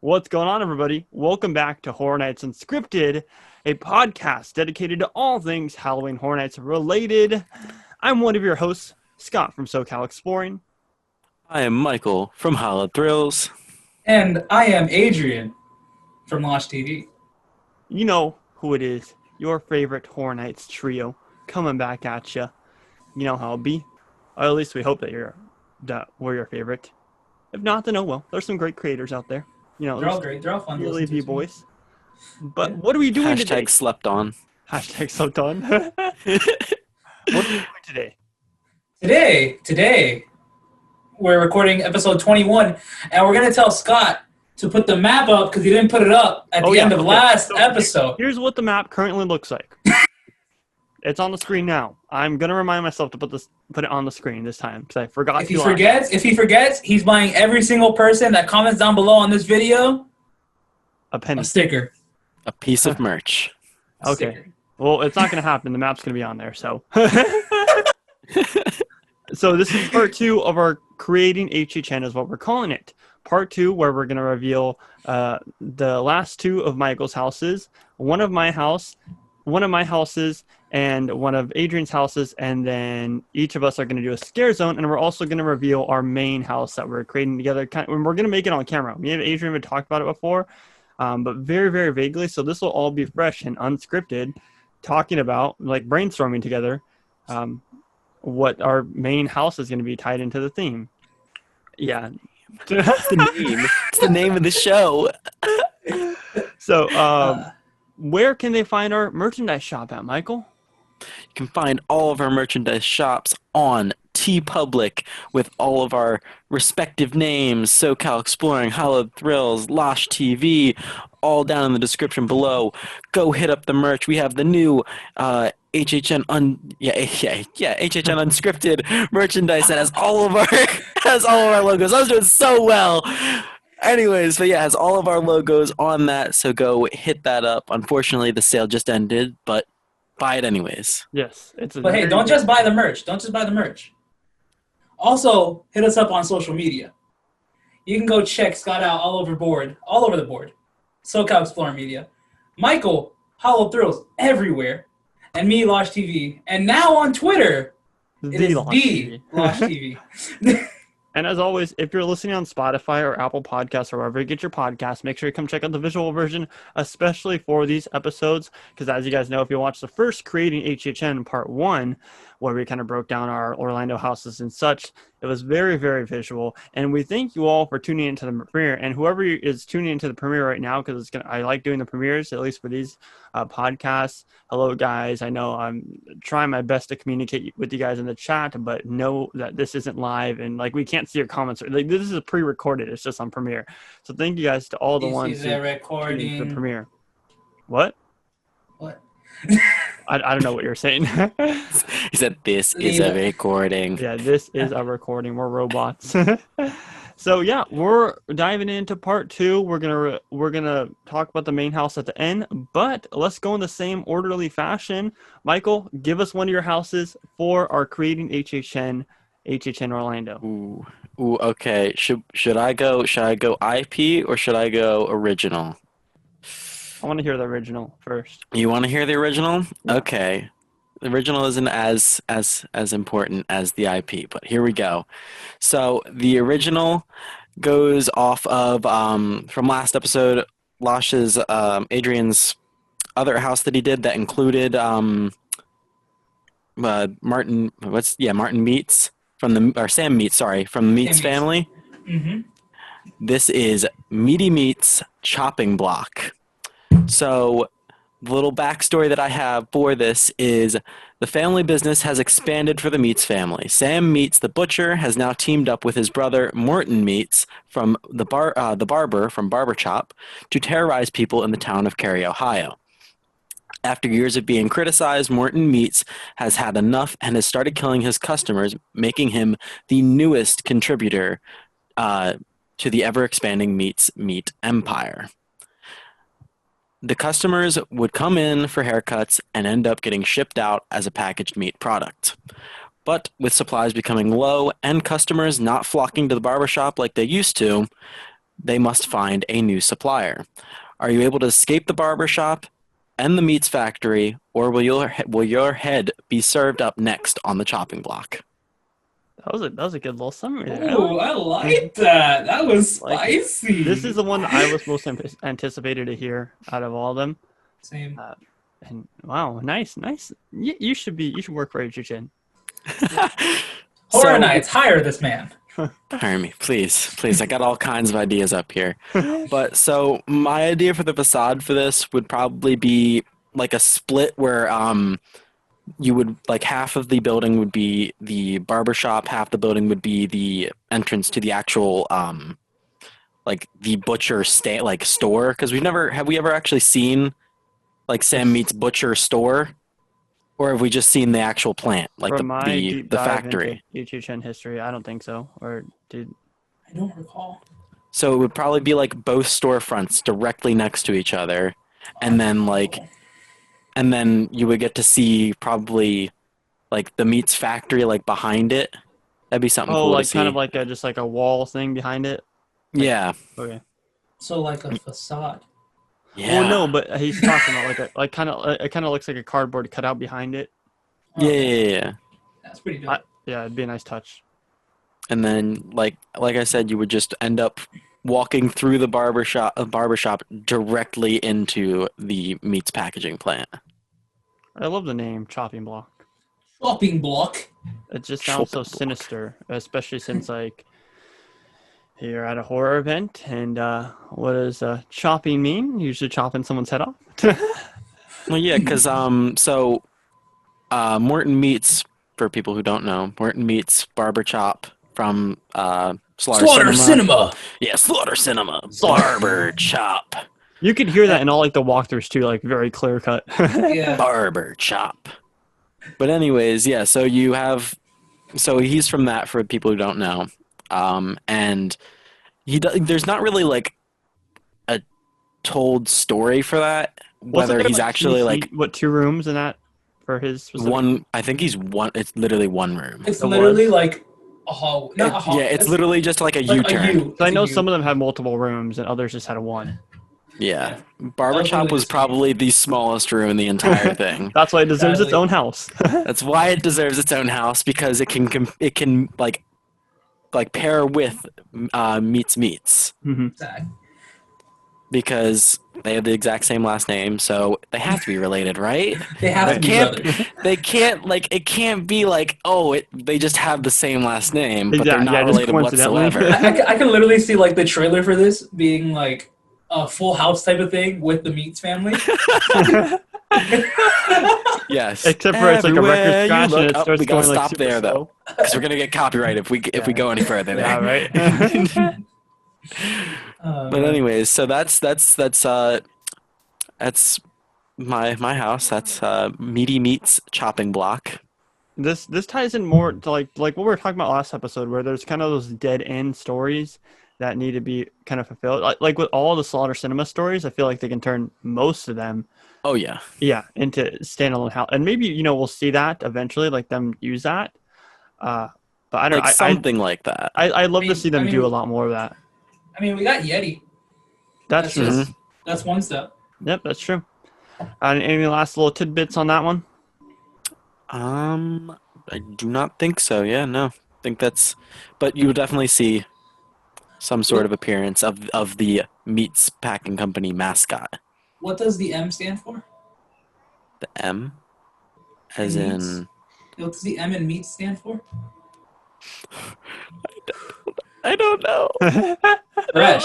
What's going on, everybody? Welcome back to Horror Nights Unscripted, a podcast dedicated to all things Halloween Horror Nights related. I'm one of your hosts, Scott from SoCal Exploring. I am Michael from Hallowed Thrills. And I am Adrian from LoshTV. You know who it is, your favorite Horror Nights trio, coming back at you. You know how it'll be. Or at least we hope that we're your favorite. If not, then oh well. There's some great creators out there. You know, they're all great. They're all fun to listen to. Boys. But what are we doing today? Hashtag slept on. Hashtag slept on. What are we doing today? Today, we're recording episode 21, and we're going to tell Scott to put the map up because he didn't put it up at the end of last episode. Here's what the map currently looks like. It's on the screen now. I'm going to remind myself to put it on the screen this time because I forgot. If he forgets, he's buying every single person that comments down below on this video a penny. A sticker. A piece of merch. Okay. Sticker. Well, it's not going to happen. The map's going to be on there, so. So this is part 2 of our Creating HHN is what we're calling it. Part 2 where we're going to reveal the last 2 of Michael's houses, one of my houses, and one of Adrian's houses, and then each of us are going to do a scare zone, and we're also going to reveal our main house that we're creating together. We're going to make it on camera. Me and Adrian have talked about it before, but very, very vaguely, so this will all be fresh and unscripted, talking about, like brainstorming together, what our main house is going to be tied into the theme. Yeah. That's the name. It's the name of the show. So, where can they find our merchandise shop at, Michael? You can find all of our merchandise shops on TeePublic with all of our respective names, SoCal Exploring, Hallowed Thrills, LoshTV, all down in the description below. Go hit up the merch. We have the new HHN Unscripted merchandise that has all of our logos. I was doing so well. Anyways, but yeah, it has all of our logos on that, so go hit that up. Unfortunately, the sale just ended, but buy it anyways. Yes. But hey, don't just buy the merch. Also, hit us up on social media. You can go check Scott out all over the board. SoCal Explorer Media. Michael, Hallowed Thrills, everywhere. And me, LoshTV. And now on Twitter, it is the LoshTV. And as always, if you're listening on Spotify or Apple Podcasts or wherever you get your podcasts, make sure you come check out the visual version, especially for these episodes. Because as you guys know, if you watch the first Creating HHN Part 1, where we kind of broke down our Orlando houses and such, it was very, very visual. And we thank you all for tuning into the premiere. And whoever is tuning into the premiere right now, because I like doing the premieres, at least for these podcasts. Hello, guys. I know I'm trying my best to communicate with you guys in the chat, but know that this isn't live and like we can't see your comments. Like this is pre-recorded. It's just on Premiere. So thank you guys to all the ones who tuned into the premiere. What? I don't know what you're saying. He said, "This is a recording." Yeah, this is a recording. We're robots. So yeah, we're diving into part 2. We're gonna talk about the main house at the end, but let's go in the same orderly fashion. Michael, give us one of your houses for our Creating HHN Orlando. Ooh, okay. Should I go IP or should I go original? I want to hear the original first. You want to hear the original? Yeah. Okay. The original isn't as important as the IP, but here we go. So the original goes off of from last episode, Adrian's other house that he did that included Martin Meats from the Meats family. Mm-hmm. This is Meaty Meats chopping block. So the little backstory that I have for this is the family business has expanded for the Meats family. Sam Meats, the butcher, has now teamed up with his brother Morton Meats from the barber from Barber Chop to terrorize people in the town of Cary, Ohio. After years of being criticized, Morton Meats has had enough and has started killing his customers, making him the newest contributor to the ever-expanding meat empire. The customers would come in for haircuts and end up getting shipped out as a packaged meat product. But with supplies becoming low and customers not flocking to the barbershop like they used to, they must find a new supplier. Are you able to escape the barbershop and the meats factory, or will your head be served up next on the chopping block? That was a good little summary there. Ooh, I like that. That was Like, spicy. this is the one that I was most anticipated to hear out of all of them. Same. And wow, nice. You should work for HHN. Horror Nights, hire this man. Hire me, please. I got all kinds of ideas up here. But so my idea for the facade for this would probably be like a split where you would like half of the building would be the barbershop, half the building would be the entrance to the actual like the butcher store, because have we ever actually seen like Sam Meat's butcher store, or have we just seen the actual plant, like From my deep the dive factory? into HHN history, I don't think so. Or did I don't recall. So it would probably be like both storefronts directly next to each other, and then you would get to see probably like the meats factory like behind it. That'd be something cool to see. kind of like just like a wall thing behind it. Yeah. Okay. So like a facade. Yeah. Well, no, but he's talking about it kind of looks like a cardboard cutout behind it. Yeah. That's pretty dope. Yeah, it'd be a nice touch. And then like I said, you would just end up walking through the barbershop directly into the meats packaging plant. I love the name Chopping Block. Chopping block. It just sounds so sinister, especially since like you're at a horror event, and what does chopping mean? Usually chopping someone's head off. Well, yeah, because Morton Meats, for people who don't know, Morton Meats Barber Chop from Slaughter Cinema. Yeah, Slaughter Cinema. Barber Chop. You could hear that in all like the walkthroughs too, like very clear cut. Yeah. Barber Chop. But anyways, yeah, so he's from that, for people who don't know. And there's not really like a told story for that, whether he's actually like what 2 rooms in that for his specific? one. I think he's one. It's literally one room. It's literally like a hall. Not a hall. Yeah, it's literally just like a U-turn. So I know some of them had multiple rooms and others just had one. Yeah, Barber Chop was probably the smallest room in the entire thing. That's why it deserves its own house. That's why it deserves its own house, because it can like pair with Meats. Mm-hmm. Exactly. Because they have the exact same last name, so they have to be related, right? They have to be brothers. They can't like it can't be like they just have the same last name, but they're not related whatsoever. I can literally see like the trailer for this being like a Full House type of thing with the Meats family. Yes. Except for it's like a record scratch and it starts we gotta going stop like there though, because we're gonna get copyright if we go any further there. Yeah, right. But anyways, so that's my house. That's Meaty Meats chopping block. This ties in more to like what we were talking about last episode, where there's kind of those dead end stories that need to be kind of fulfilled. Like with all the Slaughter Cinema stories, I feel like they can turn most of them. Oh yeah. Yeah, into standalone house, and maybe we'll see that eventually, like them use that. But I don't know, something like that. I'd love to see them do a lot more of that. I mean, we got Yeti. That's true. That's one step. Yep, that's true. Any last little tidbits on that one? I do not think so. Yeah, no. I think that's. But you would definitely see some sort of appearance of the Meats Packing Company mascot. What does the M stand for? The M, as in. What does the M in Meats stand for? I don't know. Fresh.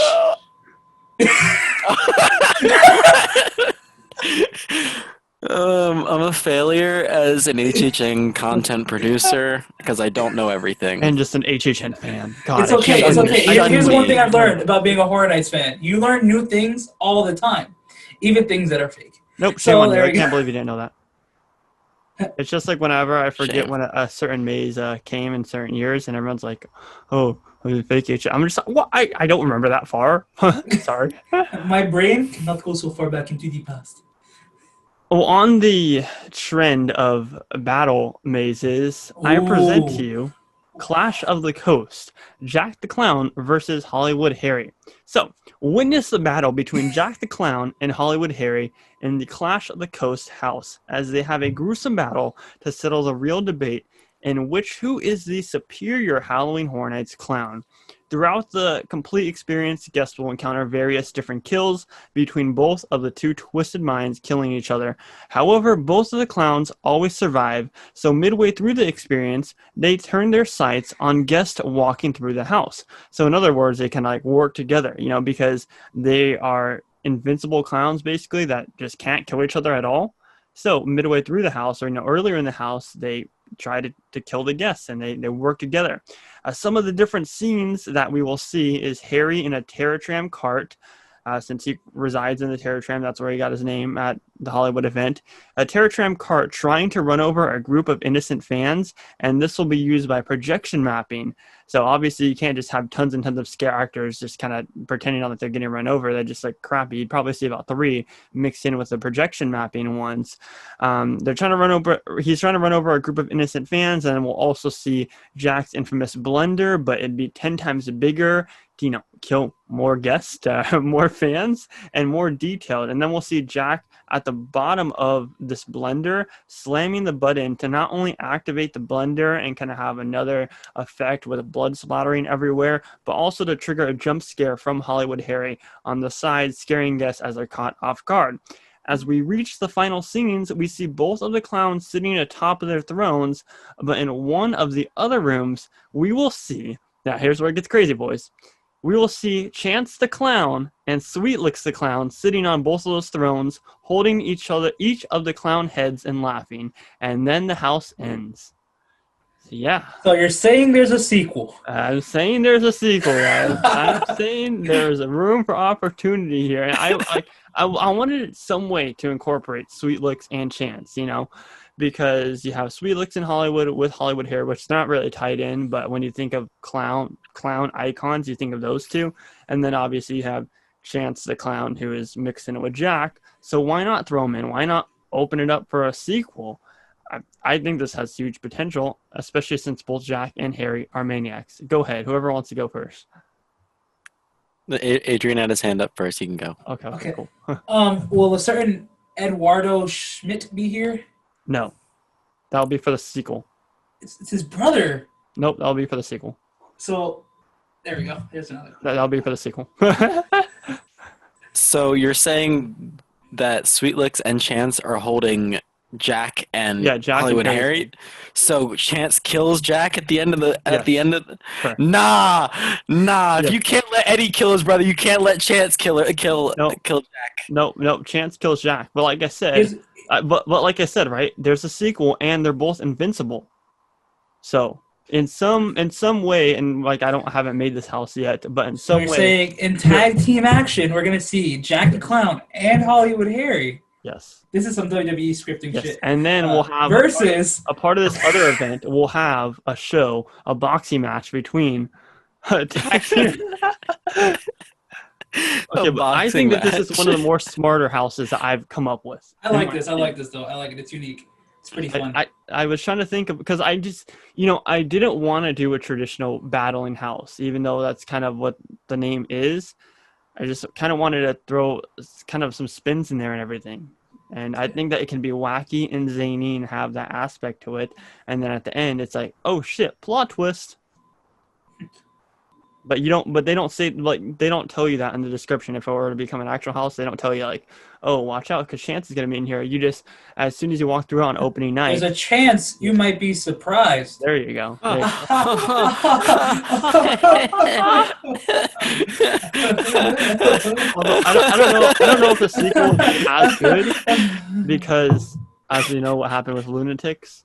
I'm a failure as an HHN content producer because I don't know everything. And just an HHN fan. God, It's okay. It's okay. Here's one thing I've learned about being a Horror Nights fan. You learn new things all the time, even things that are fake. Nope, shame on you. I can't believe you didn't know that. It's just like whenever I forget when a certain maze came in certain years, and everyone's like, "Oh, fake HHN." I'm just like, "What? I don't remember that far." Sorry. My brain cannot go so far back into the past. Well, on the trend of battle mazes, I present to you Clash of the Coast, Jack the Clown versus Hollywood Harry. So, witness the battle between Jack the Clown and Hollywood Harry in the Clash of the Coast house as they have a gruesome battle to settle the real debate in which who is the superior Halloween Horror Nights clown. Throughout the complete experience, guests will encounter various different kills between both of the two twisted minds killing each other. However, both of the clowns always survive, so midway through the experience, they turn their sights on guests walking through the house. So in other words, they can like work together, because they are invincible clowns basically that just can't kill each other at all. So midway through the house, or earlier in the house, they try to kill the guests and they work together. Some of the different scenes that we will see is Harry in a Terror Tram cart, since he resides in the Terror Tram. That's where he got his name at the Hollywood event. A Terror Tram cart trying to run over a group of innocent fans, and this will be used by projection mapping. So obviously you can't just have tons and tons of scare actors just kind of pretending that they're getting run over. They're just like crappy. You'd probably see about 3 mixed in with the projection mapping ones. He's trying to run over a group of innocent fans, and we'll also see Jack's infamous blender, but it'd be 10 times bigger to, kill more guests, more fans, and more detailed. And then we'll see Jack at the bottom of this blender slamming the button to not only activate the blender and kind of have another effect with blood splattering everywhere, but also to trigger a jump scare from Hollywood Harry on the side, scaring guests as they're caught off guard. As we reach the final scenes, we see both of the clowns sitting atop of their thrones, but in one of the other rooms, we will see, now here's where it gets crazy, boys. We will see Chance the Clown and Sweetlix the Clown sitting on both of those thrones, holding each of the clown heads and laughing. And then the house ends. So, yeah. So you're saying there's a sequel? I'm saying there's a sequel, guys. I'm saying there's a room for opportunity here. And I wanted some way to incorporate Sweetlix and Chance, because you have Sweetlix in Hollywood with Hollywood Hair, which is not really tied in, but when you think of clown icons, you think of those two. And then obviously you have Chance the Clown, who is mixed in with Jack. So why not throw him in? Why not open it up for a sequel? I think this has huge potential, especially since both Jack and Harry are maniacs. Go ahead. Whoever wants to go first. Adrian had his hand up first. He can go. Okay, cool. Will a certain Eduardo Schmidt be here? No. That'll be for the sequel. It's his brother. Nope, that'll be for the sequel. So, there we go. Here's another. That'll be for the sequel. So you're saying that Sweetlix and Chance are holding Jack and Jack Hollywood and Harry. So Chance kills Jack at the end of the Sure. Nah. Yes. If you can't let Eddie kill his brother, you can't let Chance kill Jack. No, Chance kills Jack. But like I said, but like I said, right? There's a sequel, and they're both invincible. So in some way, and like I haven't made this house yet, but in some way, you're saying in tag team action, we're gonna see Jack the Clown and Hollywood Harry. Yes. This is some WWE scripting shit. And then we'll have versus a part of this other event. We'll have a show, a boxing match between tag team. Okay, but I think that this is one of the more smarter houses that I've come up with. I like this. I like this though. I like it. It's unique. It's pretty fun. I was trying to think of, because I just, I didn't want to do a traditional battling house, even though that's kind of what the name is. I just kind of wanted to throw kind of some spins in there and everything. And I think that it can be wacky and zany and have that aspect to it. And then at the end, it's like, oh shit, plot twist. But they don't say, like, they don't tell you that in the description. If it were to become an actual house, they don't tell you, like, oh, watch out, because Chance is going to be in here. You just, as soon as you walk through on opening night. There's a chance you might be surprised. There you go. I don't know if the sequel will be as good, because, as we know what happened with Lunatics.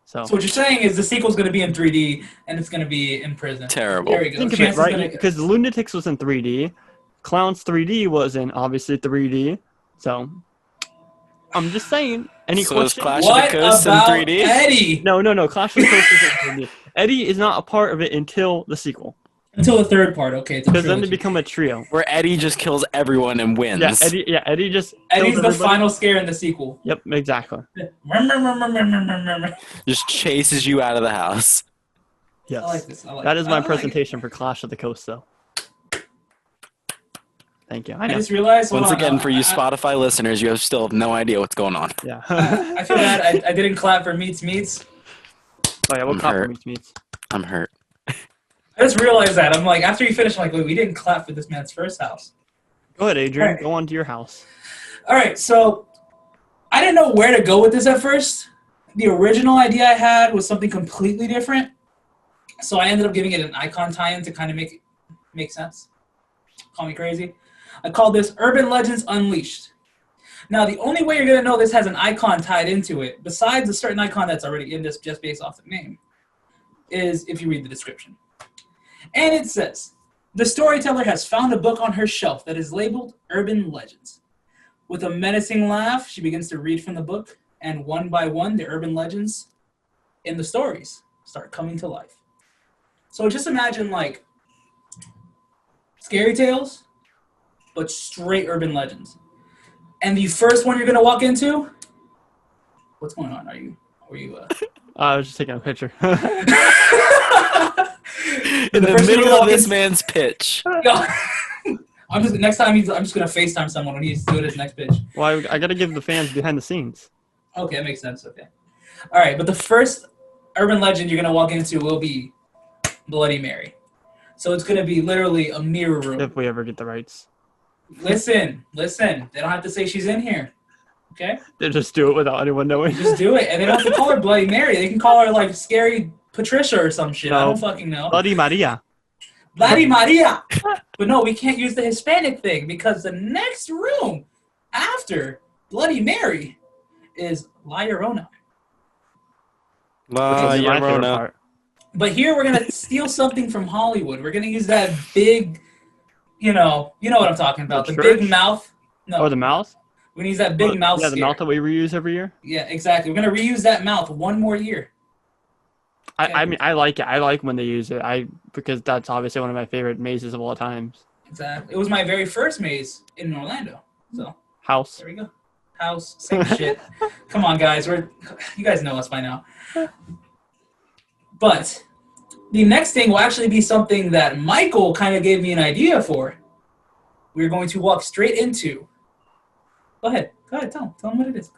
So what you're saying is the sequel's going to be in 3D, and it's going to be in prison. Terrible. There you go. Think of it, right? Because Lunatics was in 3D. Clowns 3D was in, obviously, 3D. So, I'm just saying. Any questions? Clash of the Coast in 3D? Eddie? No. Clash of the Coast is in 3D. Eddie is not a part of it until the sequel. Until the third part, okay. Because then they become a trio. Where Eddie just kills everyone and wins. Eddie just Eddie's the final scare in the sequel. Yep, exactly. Just chases you out of the house. Yes. I like this. I like That it. is I my like it. presentation for Clash of the Coast, though. Thank you. I I know. just realized. Once again, for you Spotify listeners, you still have no idea what's going on. Yeah. I feel bad. I didn't clap for Meets. Oh yeah, we'll I'm clap for hurt. meets. I'm hurt. I just realized that. I'm like, after you finish, I'm like, wait, we didn't clap for this man's first house. Go ahead, Adrian. Alright. Go on to your house. All right, so I didn't know where to go with this at first. The original idea I had was something completely different. So I ended up giving it an icon tie-in to kind of make it make sense. Call me crazy. I called this Urban Legends Unleashed. Now, the only way you're going to know this has an icon tied into it, besides a certain icon that's already in this just based off the name, is if you read the description. And it says, the storyteller has found a book on her shelf that is labeled Urban Legends. With a menacing laugh, she begins to read from the book, and one by one, the urban legends in the stories start coming to life. So just imagine like scary tales, but straight urban legends. And the first one you're gonna walk into, what's going on? Are you? I was just taking a picture. In the middle of this man's pitch. Yo, I'm just gonna FaceTime someone when he's doing his next pitch. Well, I got to give the fans behind the scenes. Okay, that makes sense. Okay. All right, but the first urban legend you're going to walk into will be Bloody Mary. So it's going to be literally a mirror room. If we ever get the rights. Listen. They don't have to say she's in here. Okay? They just do it without anyone knowing. Just do it. And they don't have to call her Bloody Mary. They can call her like Scary Patricia or some shit. No. I don't fucking know. Bloody Maria. Bloody Maria. But no, we can't use the Hispanic thing because the next room after Bloody Mary is La Llorona. Which is my favorite part. But here we're gonna steal something from Hollywood. We're gonna use that big, you know what I'm talking about. The church? big mouth. No, Oh, the mouth? we're gonna use that big mouth. Yeah, the scare. mouth that we reuse every year. Yeah, exactly. We're gonna reuse that mouth one more year. I mean, I like it. I like when they use it. Because that's obviously one of my favorite mazes of all times. Exactly. It was my very first maze in Orlando. So House. there we go. House, same shit. Come on, guys. You guys know us by now. But the next thing will actually be something that Michael kind of gave me an idea for. We're going to walk straight into. Go ahead. Tell him what it is.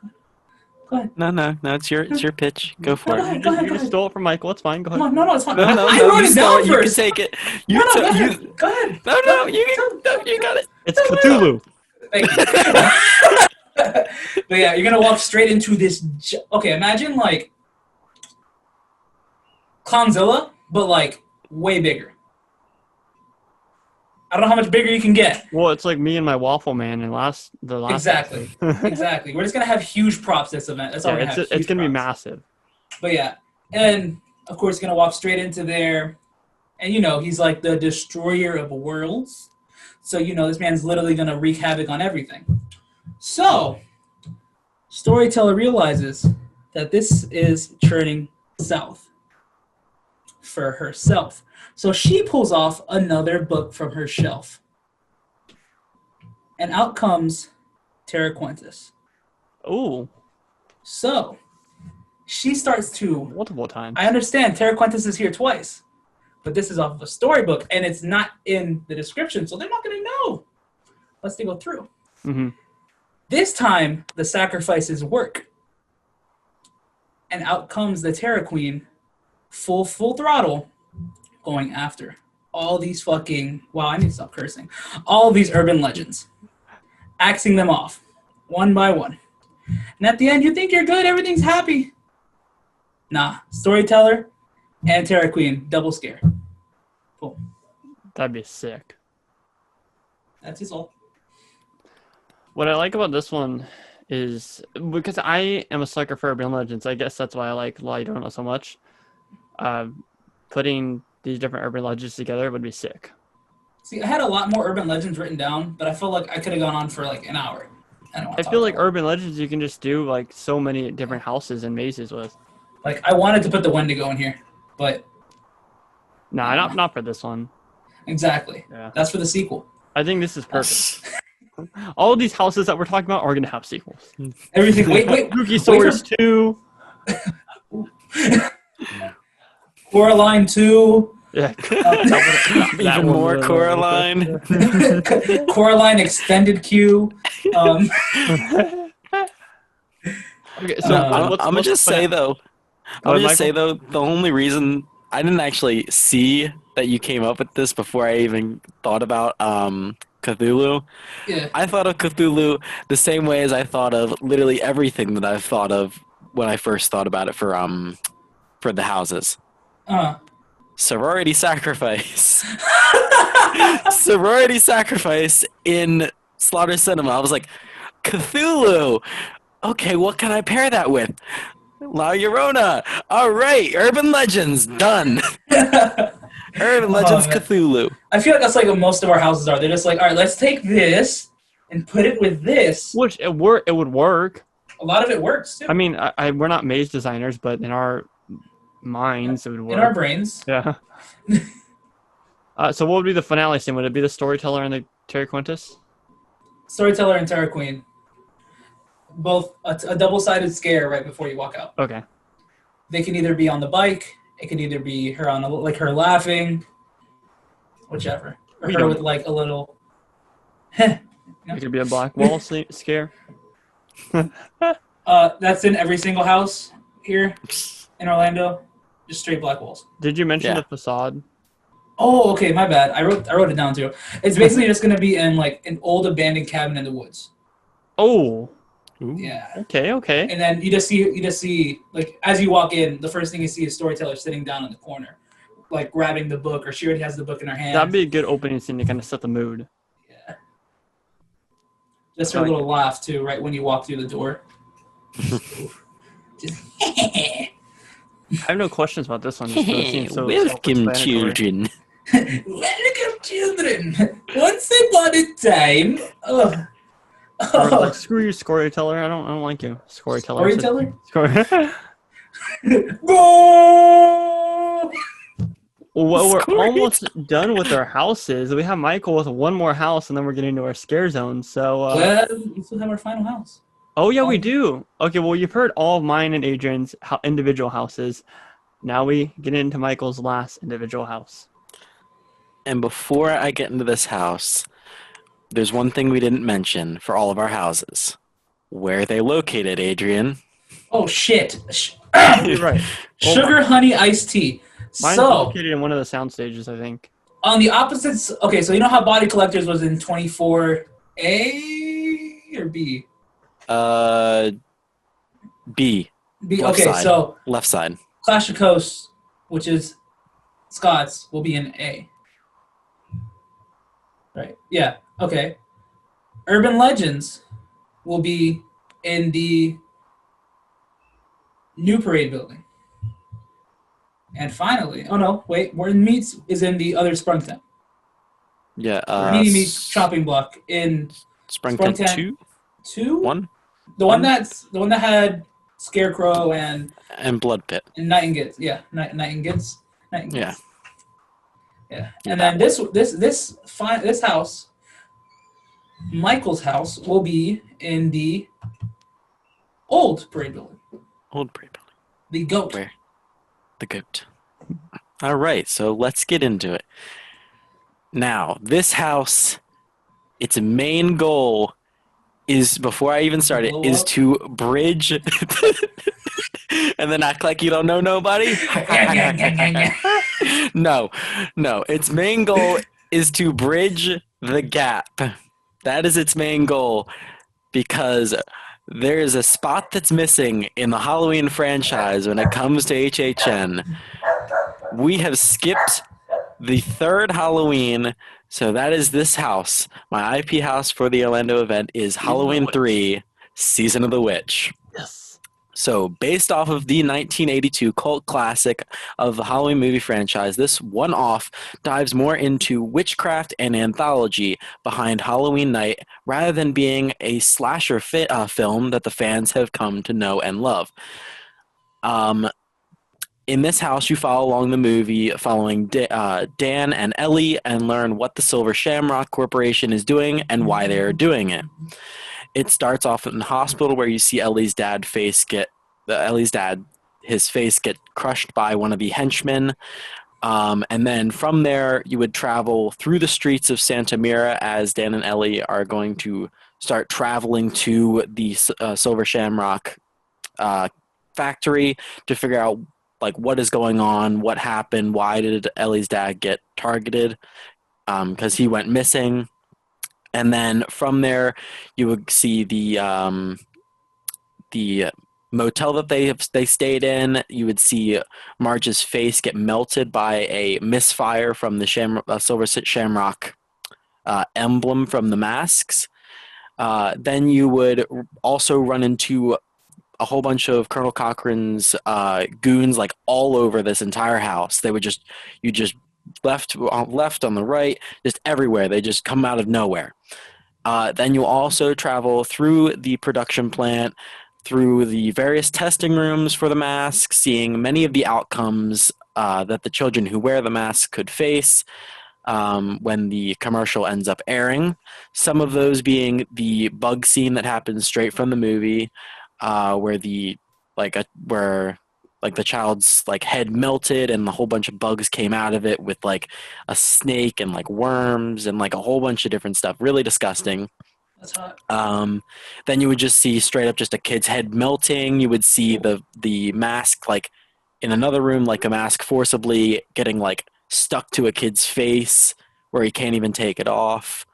Go ahead. No. It's your pitch. Go for it. You just stole it from Michael. It's fine. Go ahead. No, it's fine. No, I wrote you it stole down it. You can first. take it. Go ahead. Go ahead. No, you got it. It's Cthulhu. Thank you. But yeah, you're gonna walk straight into this. Okay, imagine like Clownzilla, but like way bigger. I don't know how much bigger you can get. Well, it's like me and my Waffle Man in the last Exactly. Exactly. We're just gonna have huge props this event. That's all we're Yeah, gonna have. it's gonna be huge props. massive. But yeah, and of course, gonna walk straight into there, and he's like the destroyer of worlds. So this man's literally gonna wreak havoc on everything. So, storyteller realizes that this is turning south for herself. So she pulls off another book from her shelf. And out comes Terra Quintus. Ooh, So she starts to... multiple times. I understand Terra Quintus is here twice. But this is off of a storybook, and it's not in the description, so they're not going to know unless they go through. Mm-hmm. This time, the sacrifices work. And out comes the Terra Queen, full throttle, going after all these fucking... Wow, I need to stop cursing. All these urban legends. Axing them off, one by one. And at the end, you think you're good, everything's happy. Nah, storyteller and Terra Queen, double scare. Cool. That'd be sick. That's his all. What I like about this one is because I am a sucker for urban legends. I guess that's why I like La Llorona so much. Putting these different urban legends together would be sick. See, I had a lot more urban legends written down, but I felt like I could have gone on for like an hour. I feel like urban legends you can just do like so many different houses and mazes with. Like I wanted to put the Wendigo in here, but Nah, not for this one. exactly. Yeah. That's for the sequel. I think this is perfect. All of these houses that we're talking about are gonna have sequels. Everything. Wait. Spooky Swords 2. Wait Coraline 2. Yeah. Even more Coraline. Coraline Extended Queue. Okay, so I'm gonna just say though. Go I'm ahead, gonna just say Michael. though, the only reason I didn't actually see that you came up with this before I even thought about Cthulhu. Yeah. I thought of Cthulhu the same way as I thought of literally everything that I've thought of when I first thought about it for the houses. Sorority sacrifice. Sorority sacrifice in Slaughter Cinema. I was like, Cthulhu. Okay, what can I pair that with? La Llorona. All right, urban legends done. Urban legends man. Cthulhu. I feel like that's like what most of our houses are. They're just like, all right, let's take this and put it with this. Which it would work. A lot of it works too. I mean, we're not maze designers, but in our minds, it would work. In our brains. Yeah. So what would be the finale scene? Would it be the storyteller and the Terry Quintus? Storyteller and Terror Queen. Both a double-sided scare right before you walk out. Okay. They can either be on the bike. It can either be her on her laughing, whichever, or her with like a little. It could be a black wall scare. That's in every single house here in Orlando. Just straight black walls. Did you mention the facade? Oh, okay, my bad. I wrote it down too. It's basically just gonna be in like an old abandoned cabin in the woods. Oh. Ooh. Yeah. Okay. And then you just see like as you walk in, the first thing you see is storyteller sitting down in the corner, like grabbing the book, or she already has the book in her hand. That'd be a good opening scene to kind of set the mood. Yeah. Just her little laugh too, right when you walk through the door. I have no questions about this one. Welcome, children. Welcome, children. Once upon a time. Like, screw you, storyteller. I don't like you, storyteller. Storyteller? Go! Well, we're almost done with our houses. We have Michael with one more house, and then we're getting into our scare zone. So, we still have our final house. Oh yeah, we do. Okay, well, you've heard all of mine and Adrian's individual houses. Now we get into Michael's last individual house. And before I get into this house, there's one thing we didn't mention for all of our houses. Where are they located, Adrian? Oh, shit. You're right. Sugar, honey, iced tea. Mine's located in one of the sound stages, I think. On the opposites... Okay, so you know how Body Collectors was in 24A or B? B. B. Left okay, side. so... Left side. Clash of Coasts, which is Scott's, will be in A. Right. Yeah. Okay. Urban Legends will be in the New Parade building. And finally, oh no, wait, Morton Meats is in the other Sprung Tent. Yeah. Meaty Meats chopping block in Sprung Tent 2? 2? 1? The one that had Scarecrow and Blood Pit. And Nightingales. Yeah, Nightingales. Yeah. Yeah. And then this house, Michael's house, will be in the old parade building. Old parade building. The goat. Where? The goat. All right, so let's get into it. Now, this house, its main goal is, before I even start it, is to bridge and then act like you don't know nobody. No. Its main goal is to bridge the gap. That is its main goal, because there is a spot that's missing in the Halloween franchise when it comes to HHN. We have skipped the third Halloween, so that is this house. My IP house for the Orlando event is Halloween 3, Season of the Witch. Yes. So, based off of the 1982 cult classic of the Halloween movie franchise, this one-off dives more into witchcraft and anthology behind Halloween Night, rather than being a slasher film that the fans have come to know and love. In this house, you follow along the movie following Dan and Ellie and learn what the Silver Shamrock Corporation is doing and why they are doing it. It starts off in the hospital where you see Ellie's dad his face get crushed by one of the henchmen. And then from there, you would travel through the streets of Santa Mira as Dan and Ellie are going to start traveling to the Silver Shamrock factory to figure out like what is going on, what happened, why did Ellie's dad get targeted, because he went missing. And then from there, you would see the motel that they stayed in. You would see Marge's face get melted by a misfire from the Silver Shamrock emblem from the masks. Then you would also run into a whole bunch of Colonel Cochrane's goons, like all over this entire house. You just left on the right, just everywhere. They just come out of nowhere. Then you'll also travel through the production plant, through the various testing rooms for the masks, seeing many of the outcomes that the children who wear the mask could face when the commercial ends up airing. Some of those being the bug scene that happens straight from the movie, where the child's like head melted and a whole bunch of bugs came out of it with like a snake and like worms and like a whole bunch of different stuff. Really disgusting. That's hot. Then you would just see straight up just a kid's head melting. You would see the mask like in another room, like a mask forcibly getting like stuck to a kid's face where he can't even take it off.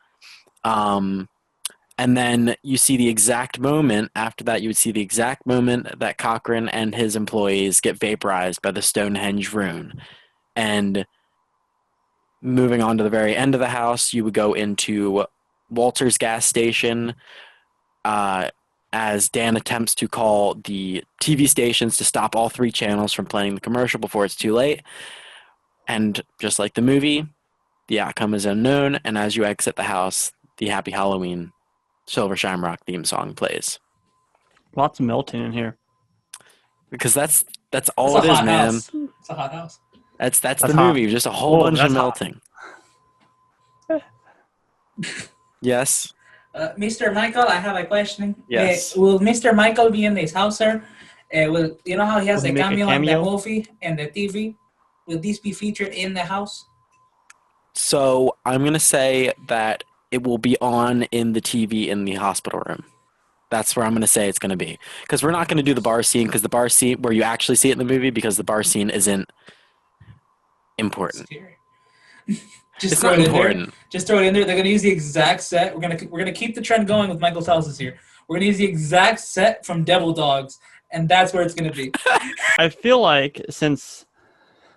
And then you see the exact moment after that. You would see the exact moment that Cochrane and his employees get vaporized by the Stonehenge rune. And moving on to the very end of the house, you would go into Walter's gas station as Dan attempts to call the TV stations to stop all 3 channels from playing the commercial before it's too late. And just like the movie, the outcome is unknown. And as you exit the house, the Happy Halloween Silver Shamrock theme song plays. Lots of melting in here. Because that's all it is, man. House. It's a hot house. That's the hot. movie. Just a whole bunch of melting. Yes. Mr. Michael, I have a question. Yes. Will Mr. Michael be in this house, sir? Will you know how he has Will a he make a cameo in the cameo? movie and the TV? Will these be featured in the house? So I'm going to say that it will be on in the TV in the hospital room. That's where I'm going to say it's going to be. Because we're not going to do the bar scene, because the bar scene where you actually see it in the movie, because the bar scene isn't important. Just It's throw not it in there. important. Just throw it in there. They're gonna use the exact set. We're gonna keep the trend going with Michael's houses here. We're gonna use the exact set from Devil Dogs, and that's where it's gonna be. I feel like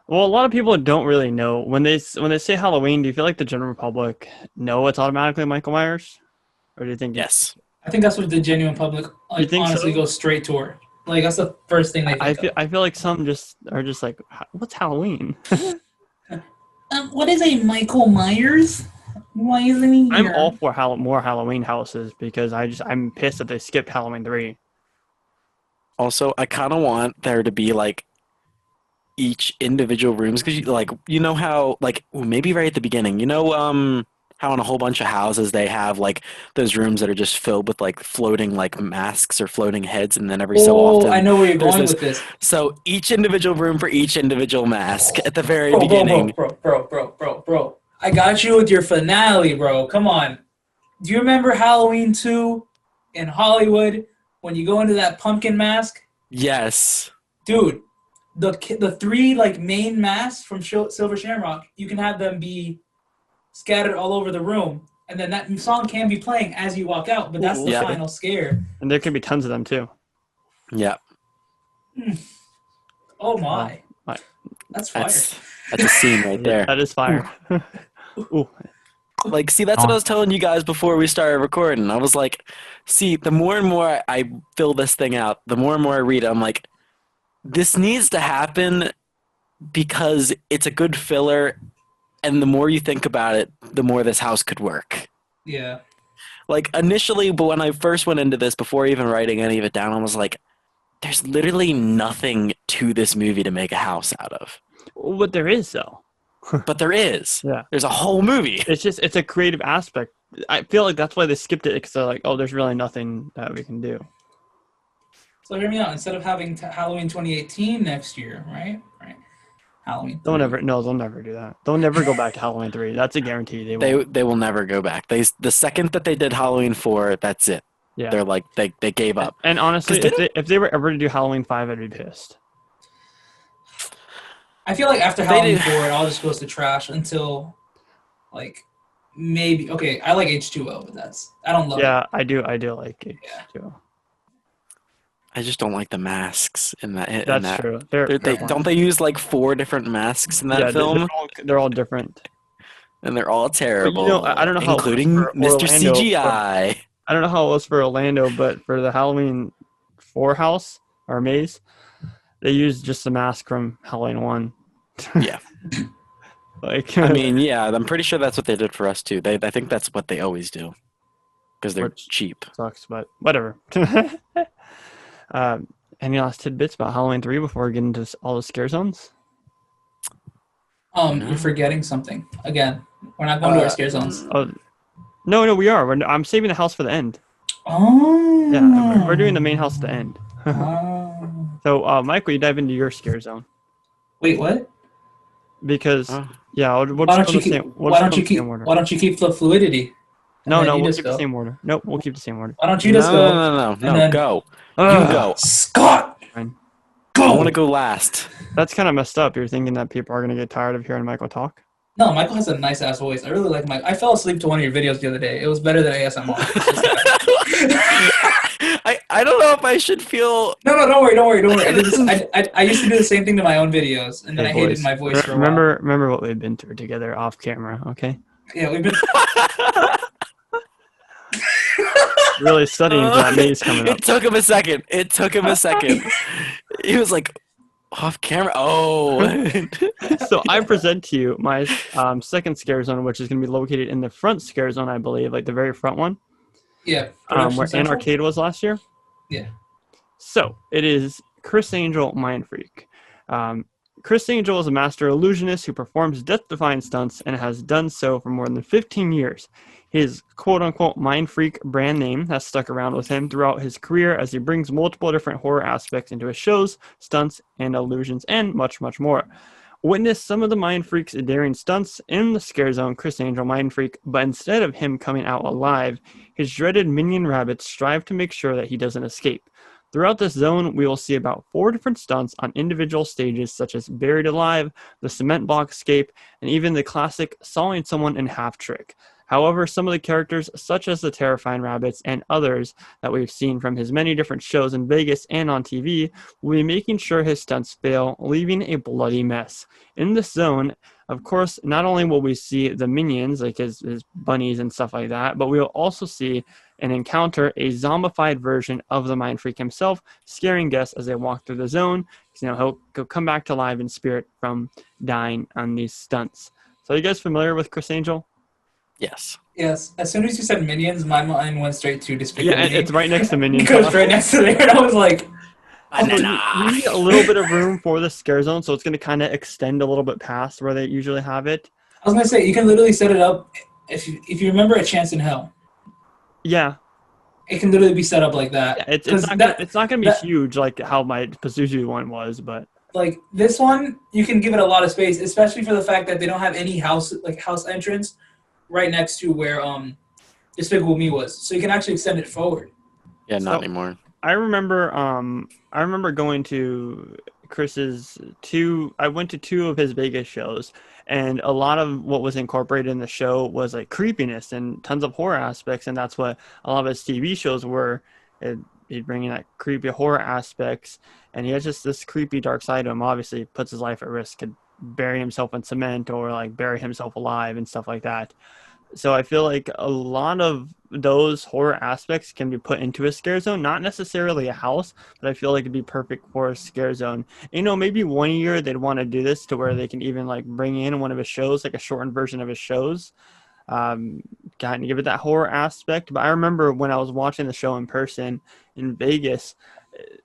a lot of people don't really know when they say Halloween. Do you feel like the general public know it's automatically Michael Myers, or do you think? Yes. I think that's what the genuine public honestly goes straight toward. Like that's the first thing they think of. I feel like some just are just like, what's Halloween? What is a Michael Myers? Why isn't he here? I'm all for more Halloween houses because I'm pissed that they skipped Halloween 3. Also, I kind of want there to be like each individual rooms, because you know how like maybe right at the beginning, how in a whole bunch of houses they have like those rooms that are just filled with like floating like masks or floating heads, and then every so often I know where you're going there's with this. So each individual room for each individual mask at the very beginning. Bro. I got you with your finale, bro. Come on. Do you remember Halloween 2 in Hollywood when you go into that pumpkin mask? Yes. Dude, the 3 like main masks from Silver Shamrock, you can have them be scattered all over the room, and then that song can be playing as you walk out, but that's the final scare. And there can be tons of them too. Yeah. Oh my. That's fire. That's a scene right there. That is fire. Ooh. Like, see, that's what I was telling you guys before we started recording. I was like, see, the more and more I fill this thing out, the more and more I read it, I'm like, this needs to happen because it's a good filler, and the more you think about it, the more this house could work. Yeah. Like, initially, but when I first went into this, before even writing any of it down, I was like, there's literally nothing to this movie to make a house out of. But there is, though. But there is. Yeah. There's a whole movie. It's a creative aspect. I feel like that's why they skipped it, because they're like, oh, there's really nothing that we can do. So hear me out. Instead of having Halloween 2018 next year, right? Right. Halloween They'll 3. never. No, they'll never do that. They'll never go back to Halloween 3. That's a guarantee. They won't. They will never go back. The second that they did Halloween 4, that's it. Yeah. They're like they gave up. And honestly, 'Cause if they were ever to do Halloween 5, I'd be pissed. I feel like after They Halloween did- 4, it all just goes to trash until, like, maybe. Okay, I like H2O, but I don't love it. Yeah, I do like it too. I just don't like the masks in that. That's true. Don't they use like 4 different masks in that yeah, film? they're all different. And they're all terrible. I don't know how it was including for Mr. Orlando, CGI. I don't know how it was for Orlando, but for the Halloween 4 house or maze, they used just the mask from Halloween 1. Yeah. Like, I mean, yeah, I'm pretty sure that's what they did for us too. I think that's what they always do because they're Which cheap. sucks, but whatever. Any last tidbits about Halloween 3 before we get into all the scare zones? You're forgetting something. Again, we're not going to our scare zones. Oh, no, we are. I'm saving the house for the end. Oh. Yeah, we're doing the main house at the end. Oh. So, Michael, you dive into your scare zone Wait, what? because Oh. yeah, we'll Why just don't you go the keep? same. We'll Why just don't go you the keep? same order. Why don't you keep the fluidity? And No, then you we'll just keep the go. same order. Nope, we'll keep the same order. Why don't you just go? No, and then- go. Ugh, You go. Scott, fine. I want go. to go last. That's kind of messed up. You're thinking that people are gonna get tired of hearing Michael talk. No, Michael has a nice ass voice. I really like Mike. I fell asleep to one of your videos the other day. It was better than ASMR. I don't know if I should feel. No, don't worry. I did this. I used to do the same thing to my own videos, and then Hey, I hated boys, my voice for a while. remember what we've been through together off camera, okay? Yeah, we've been. Really studying for that maze coming up. It took him a second. He was like, off camera. Oh. So I present to you my second scare zone, which is going to be located in the front scare zone, I believe, like the very front one, Yeah. where Production An Central? Arcade was last year. Yeah. So it is Criss Angel Mind Freak. Criss Angel is a master illusionist who performs death-defying stunts and has done so for more than 15 years. His quote-unquote Mind Freak brand name has stuck around with him throughout his career as he brings multiple different horror aspects into his shows, stunts, and illusions, and much, much more. Witness some of the Mind Freak's daring stunts in the scare zone, Criss Angel Mind Freak, but instead of him coming out alive, his dreaded minion rabbits strive to make sure that he doesn't escape. Throughout this zone, we will see about 4 different stunts on individual stages, such as Buried Alive, the Cement Block Escape, and even the classic Sawing Someone in Half trick. However, some of the characters, such as the Terrifying Rabbits and others that we've seen from his many different shows in Vegas and on TV, will be making sure his stunts fail, leaving a bloody mess. In this zone, of course, not only will we see the minions, like his bunnies and stuff like that, but we will also see and encounter a zombified version of the Mind Freak himself, scaring guests as they walk through the zone. He'll come back to life in spirit from dying on these stunts. So are you guys familiar with Criss Angel? Yes. Yes. As soon as you said minions, my mind went straight to Despicable Yeah, Me. it's right next to Minions. Because right next to there, and I was like, Also, you need a little bit of room for the scare zone, so it's going to kind of extend a little bit past where they usually have it. I was gonna say you can literally set it up if you remember A Chance in Hell. Yeah, It can literally be set up like that. yeah it's 'Cause not going to be huge like how my Pazuzu one was, but like this one, you can give it a lot of space, especially for the fact that they don't have any house entrance right next to where Despicable Me was, so you can actually extend it forward. Yeah, not anymore. I remember going to Chris's I went to 2 of his Vegas shows, and a lot of what was incorporated in the show was like creepiness and tons of horror aspects, and that's what a lot of his TV shows were. He'd bring in that creepy horror aspects, and he has just this creepy dark side to him. Obviously, puts his life at risk, could bury himself in cement or like bury himself alive and stuff like that. So I feel like a lot of those horror aspects can be put into a scare zone, not necessarily a house, but I feel like it'd be perfect for a scare zone. Maybe one year they'd want to do this to where they can even like bring in one of his shows, like a shortened version of his shows, kind of give it that horror aspect. But I remember when I was watching the show in person in Vegas,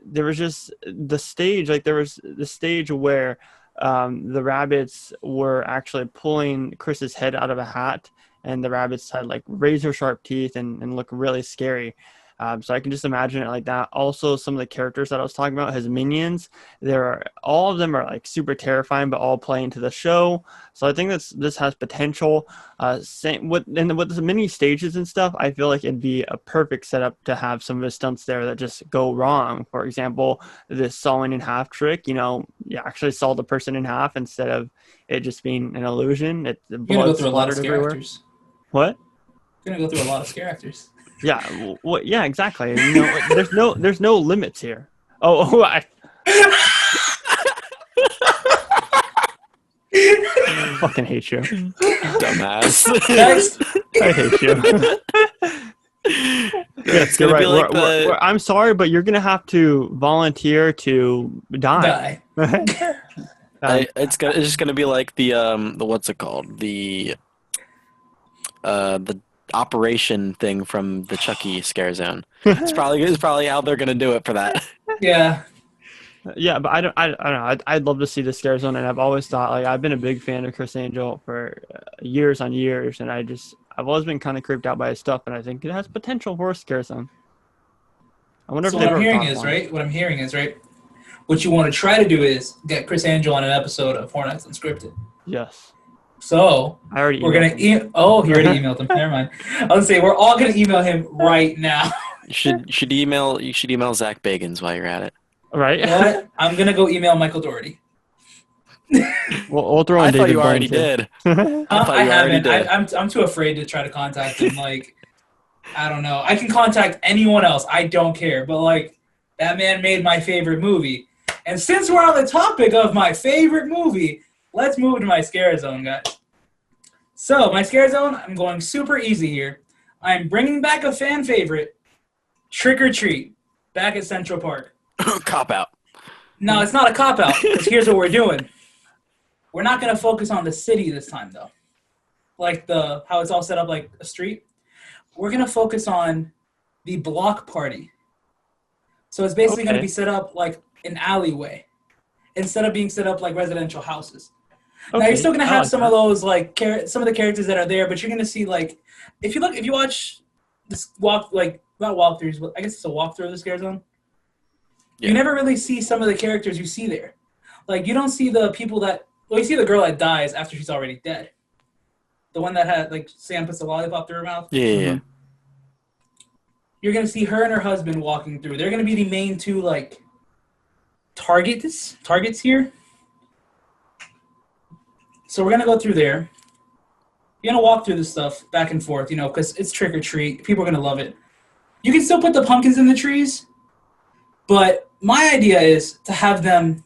there was just the stage, like there was the stage where the rabbits were actually pulling Chris's head out of a hat, and the rabbits had like razor sharp teeth and look really scary. So I can just imagine it like that. Also, some of the characters that I was talking about, his minions, all of them are like super terrifying, but all play into the show. So I think this has potential. Same with the mini stages and stuff. I feel like it'd be a perfect setup to have some of the stunts there that just go wrong. For example, this sawing in half trick. You actually saw the person in half instead of it just being an illusion. The You're gonna go blood through a lot of splattered scare everywhere. actors. What? You're gonna go through a lot of scare actors. Yeah, yeah, exactly. There's no limits here. I fucking hate you. Dumbass. Next. I hate you. Yes, you're right. Be like I'm sorry, but you're gonna have to volunteer to die. It's just gonna be like the what's it called, the operation thing from the Chucky scare zone. It's probably how they're gonna do it for that. Yeah. Yeah, but I don't know. I'd love to see the scare zone, and I've always thought I've been a big fan of Criss Angel for years on years, and I've always been kind of creeped out by his stuff, and I think it has potential for a scare zone. I wonder So if what I'm hearing is, right? What you want to try to do is get Criss Angel on an episode of Horror Nights Unscripted. Yes. So we're gonna he already emailed him. Never mind. I was gonna say we're all gonna email him right now. You should email Zach Bagans while you're at it. Right. You know what? I'm gonna go email Michael Doherty. We'll throw in I thought David you already Blaine, did. I haven't. I'm too afraid to try to contact him. I don't know. I can contact anyone else. I don't care. But that man made my favorite movie. And since we're on the topic of my favorite movie, let's move to my scare zone, guys. So, my scare zone, I'm going super easy here. I'm bringing back a fan favorite, Trick or Treat, back at Central Park. Cop out. No, it's not a cop-out, because here's what we're doing. We're not going to focus on the city this time, though. How it's all set up like a street. We're going to focus on the block party. So it's basically going to be set up like an alleyway instead of being set up like residential houses. Okay. Now you're still going to have some of those some of the characters that are there, but you're going to see if you watch this not walkthroughs, but I guess it's a walkthrough of the scare zone. Yeah. You never really see some of the characters you see there. You don't see the people that you see the girl that dies after she's already dead. The one that had Sam puts the lollipop through her mouth. Yeah. Mm-hmm. You're going to see her and her husband walking through. They're going to be the main two, targets here. So we're going to go through there. You're going to walk through this stuff back and forth, because it's trick or treat. People are going to love it. You can still put the pumpkins in the trees, but my idea is to have them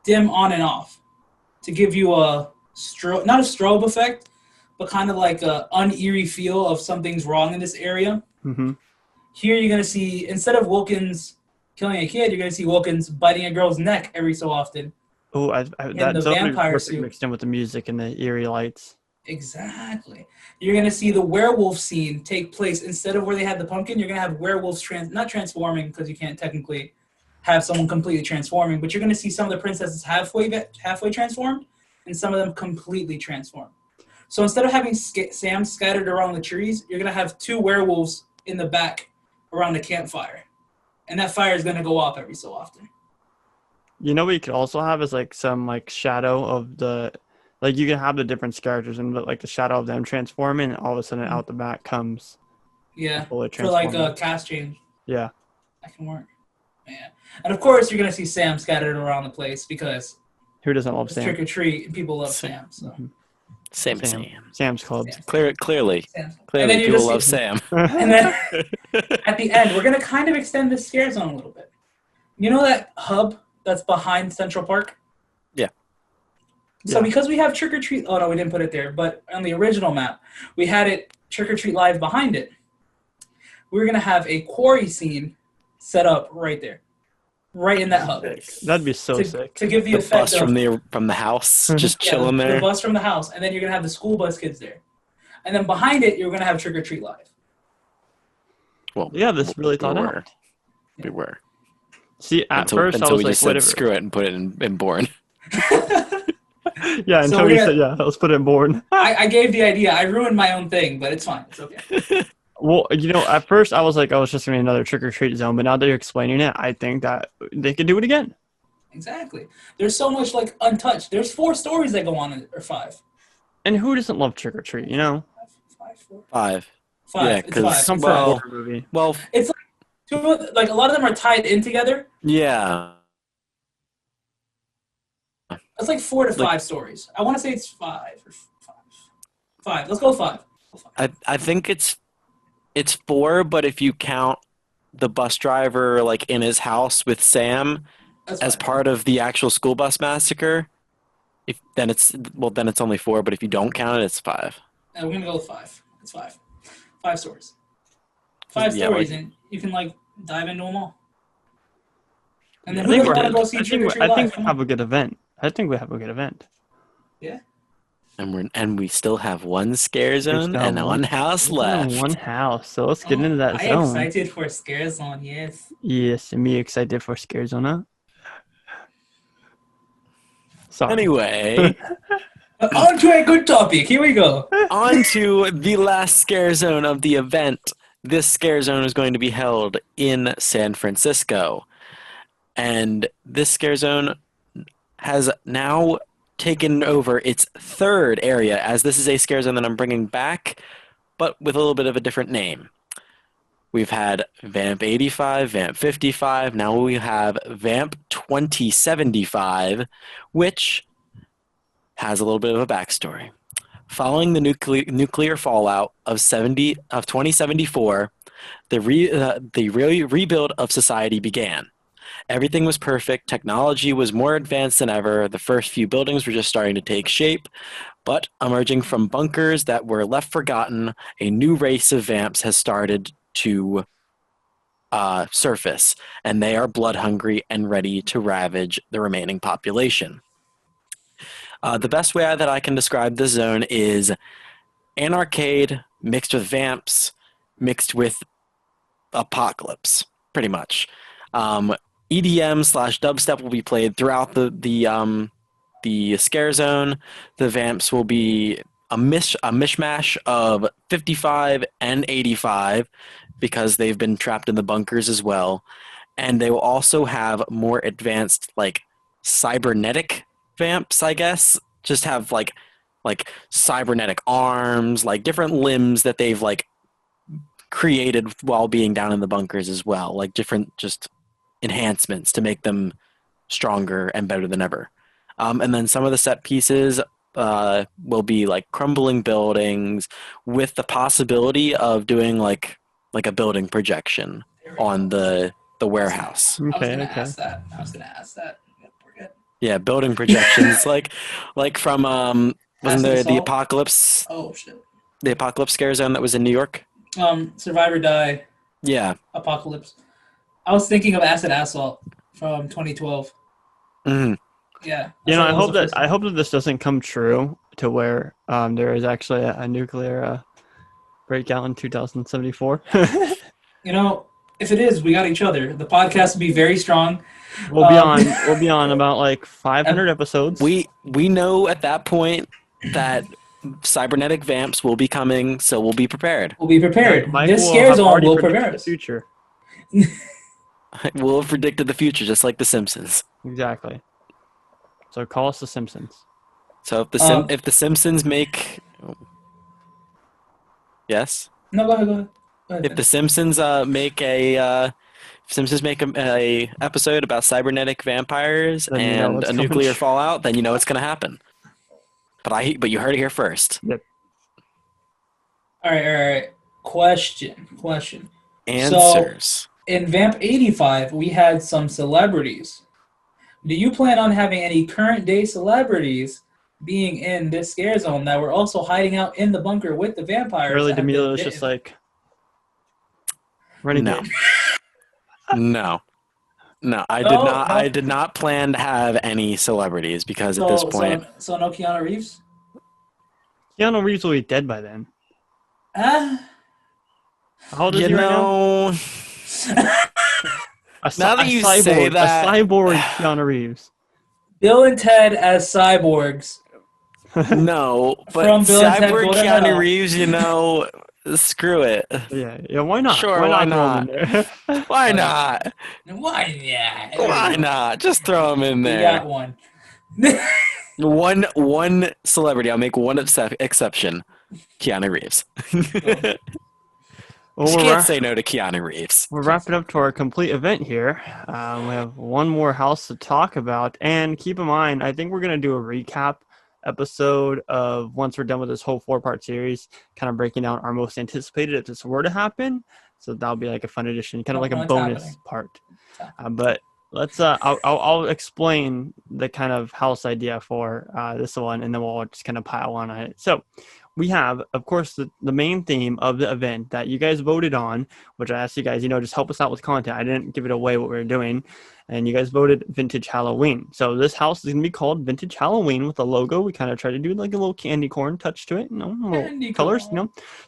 dim on and off to give you not a strobe effect, but kind of like a uneery feel of something's wrong in this area. Mm-hmm. Here you're going to see, instead of Wilkins killing a kid, you're going to see Wilkins biting a girl's neck every so often. Oh, that's vampire suit mixed in with the music and the eerie lights. Exactly. You're going to see the werewolf scene take place. Instead of where they had the pumpkin, you're going to have werewolves not transforming, because you can't technically have someone completely transforming, but you're going to see some of the princesses halfway transformed and some of them completely transformed. So instead of having Sam scattered around the trees, you're going to have two werewolves in the back around the campfire. And that fire is going to go off every so often. What you could also have is some shadow of the you can have the different characters and the shadow of them transforming, and all of a sudden out the back comes for a cast change. Yeah. That can work. Yeah. And of course you're going to see Sam scattered around the place, because who doesn't love Sam? Trick or treat, and people love Sam. So. Mm-hmm. Sam's Club. Clearly, people love Sam. And then at the end, we're going to kind of extend the scare zone a little bit. You know that hub that's behind Central Park? Yeah. So because we have Trick or Treat, oh no, we didn't put it there, but on the original map, we had it Trick or Treat Live behind it. We're going to have a quarry scene set up right there. Right in that hub. That'd be so sick. To give the effect bus from the house, just chilling there. The bus from the house, and then you're gonna have the school bus kids there, and then behind it you're gonna have Trick or Treat Live. Well, yeah, this really thought out. We were. See, until I was we just said screw it and put it in Bourne. Yeah, until we said let's put it in Bourne. I gave the idea. I ruined my own thing, but it's fine. It's okay. Well, at first I was like, oh, it's just gonna be another trick or treat zone, but now that you're explaining it, I think that they could do it again. Exactly. There's so much like untouched. There's 4 stories that go on, or 5. And who doesn't love trick or treat? 5, 4. 5. 5. Yeah, It's because 5. Comfort It's 5. horror movie. well, It's like a lot of them are tied in together. yeah. It's like 4 to 5 stories. I want to say it's 5 or 5. 5. Let's go 5. I think it's 4, but if you count the bus driver like in his house with Sam That's as 5. part of the actual school bus massacre, then it's only 4. But if you don't count it, it's 5. And we're gonna go with 5. It's 5. 5 stories. 5 Yeah, stories, like- and you can like dive into them all. And then I who think doesn't want to go see I Trick or think, Treat I live? think we Come have on. a good event. I think we have a good event. Yeah. And we still have one scare zone still and have one house There's only left. one house, so let's get into that I'm zone. excited for Scare Zone. Yes. Yes, and me excited for Scare Zone. Sorry. Anyway, On to a good topic. Here we go. on to the last scare zone of the event. This scare zone is going to be held in San Francisco. And this scare zone has now taken over its 3rd area, as this is a scare zone that I'm bringing back, but with a little bit of a different name. We've had Vamp 85, Vamp 55, now we have Vamp 2075, which has a little bit of a backstory. Following the nuclear fallout of 2074, the rebuild of society began. Everything was perfect. Technology was more advanced than ever. The first few buildings were just starting to take shape. But emerging from bunkers that were left forgotten, a new race of vamps has started to surface. And they are blood hungry and ready to ravage the remaining population. The best way that I can describe this zone is an arcade mixed with vamps, mixed with apocalypse, pretty much. EDM/dubstep will be played throughout the scare zone. The vamps will be a mishmash of 55 and 85 because they've been trapped in the bunkers as well. And they will also have more advanced like cybernetic vamps, I guess. Just have like cybernetic arms, like different limbs that they've like created while being down in the bunkers as well, like different just enhancements to make them stronger and better than ever. And then some of the set pieces will be like crumbling buildings with the possibility of doing like a building projection on the warehouse. I was Okay, gonna okay. ask that. Yep, we're good. Yeah, building projections like from wasn't there the Assault? apocalypse Oh shit. scare zone that was in New York? Survive or Die, Yeah. Apocalypse. I was thinking of Acid Assault from 2012. Mhm. Yeah. I hope that this doesn't come true to where there is actually a nuclear breakout in 2074. If it is, we got each other. The podcast will be very strong. We'll be on about like 500 episodes. We know at that point that cybernetic vamps will be coming, so we'll be prepared. We'll be prepared. Michael This will scare have zone already will predicted prepare the us. future. We'll have predicted the future, just like The Simpsons. Exactly. So call us the Simpsons. So if the Simpsons make, yes, No, go ahead. if the Simpsons make a episode about cybernetic vampires Then you know and what's a coming. nuclear fallout, then you know it's gonna happen. But you heard it here first. Yep. All right. Question. Answers. In Vamp 85, we had some celebrities. Do you plan on having any current day celebrities being in this scare zone that were also hiding out in the bunker with the vampires? Really, that have been Demilo was bitten? just like renegade. No. No, I No, did not. no. I did not plan to have any celebrities because at this point, So no Keanu Reeves? Keanu Reeves will be dead by then. Ah. How old is he right now? Now that you say that- a cyborg Keanu Reeves. Bill and Ted as cyborgs. no. But From Bill and Ted cyborg Go to Keanu Hell. Reeves, Screw it. Yeah. Why not? Sure, Why why not throw 'em in there? Why not? Why not? Why not? Just throw them in We there. got one. One celebrity. I'll make one exception. Keanu Reeves. Well, You can't say no to Keanu Reeves. we're wrapping up to our complete event here. We have one more house to talk about, and keep in mind, I think we're gonna do a recap episode of once we're done with this whole 4-part series, kind of breaking down our most anticipated if this were to happen. So that'll be like a fun addition, kind of like a bonus part. But let's I'll explain the kind of house idea for this one, and then we'll just kind of pile on it. So we have, of course, the main theme of the event that you guys voted on, which I asked you guys, just help us out with content. I didn't give it away what we were doing, and you guys voted Vintage Halloween. So this house is going to be called Vintage Halloween with a logo. We kind of try to do like a little candy corn touch to it, little colors,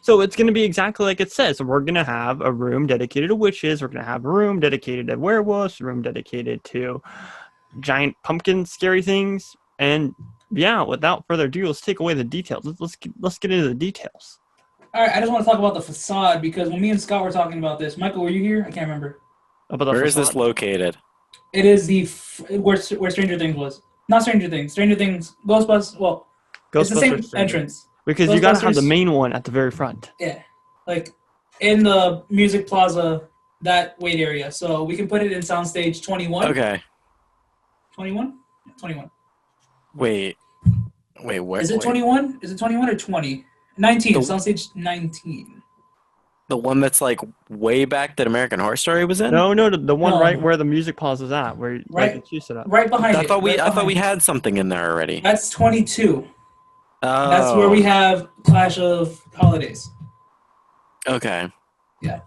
So it's going to be exactly like it says. We're going to have a room dedicated to witches. We're going to have a room dedicated to werewolves, a room dedicated to giant pumpkin scary things, and yeah, without further ado, let's take away the details. Let's get into the details. All right, I just want to talk about the facade because when me and Scott were talking about this, Michael, were you here? I can't remember. Where is this located? It is where Stranger Things was. Not Stranger Things. Stranger Things, Ghostbusters. Well, it's the same entrance. Because you gotta have the main one at the very front. Yeah, like in the Music Plaza, that wait area. So we can put it in Soundstage 21. Okay. 21? 21. Wait, where? Is it 21? Is it 21 or 20? 19. Soundstage 19. The one that's like way back that American Horror Story was in? No, the one right where the Music Plaza's at, where right, you set up. Right behind it. I thought we had something in there already. That's 22. Oh. That's where we have Clash of Holidays. Okay. Yeah.